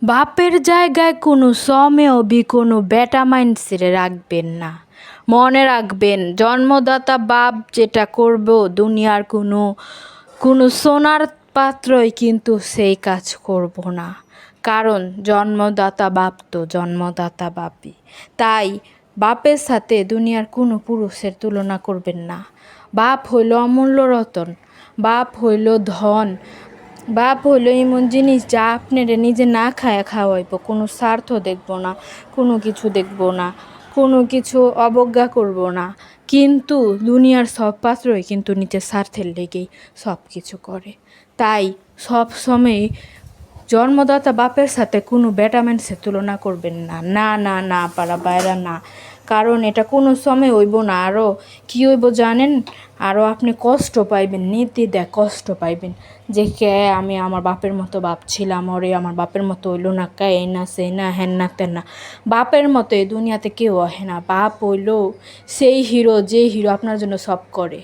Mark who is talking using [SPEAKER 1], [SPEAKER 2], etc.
[SPEAKER 1] বাপের জায়গায় কোনো সমেও কোনো বেটা মাইন্ডসেটে রাখবেন না। মনে রাখবেন, জন্মদাতা বাপ যেটা করবো দুনিয়ার কোনো সোনার পাত্রই কিন্তু সেই কাজ করব না। কারণ জন্মদাতা বাপ তো জন্মদাতা বাপই। তাই বাপের সাথে দুনিয়ার কোনো পুরুষের তুলনা করবেন না। বাপ হইল অমূল্য রতন, বাপ হইল ধন, বাপ হইলো এমন জিনিস যা আপনারে নিজে না খায়া খাওয়াইব। কোনো স্বার্থ দেখব না, কোনো কিছু দেখব না, কোনো কিছু অবজ্ঞা করব না। কিন্তু দুনিয়ার সব পাত্রই কিন্তু নিজের স্বার্থের লেগেই সব কিছু করে। তাই সব সময় জন্মদাতা বাপের সাথে কোনো বেটা মানুষের তুলনা করবেন না। না না না পারা বাইরা না, কারণ এটা কোনো সময় হইব না। আরও কী হইব জানেন? আরও আপনি কষ্ট পাইবেন, নির্দ্বিধায় কষ্ট পাইবেন যে কে আমি আমার বাপের মতো বাপ ছিলাম, ওরে আমার বাপের মতো হইলো না, কে এই না সেই না হ্যান না তেন না। বাপের মতো এই দুনিয়াতে কেউ হয় না। বাপ হইল সেই হিরো যে হিরো আপনার জন্য সব করে।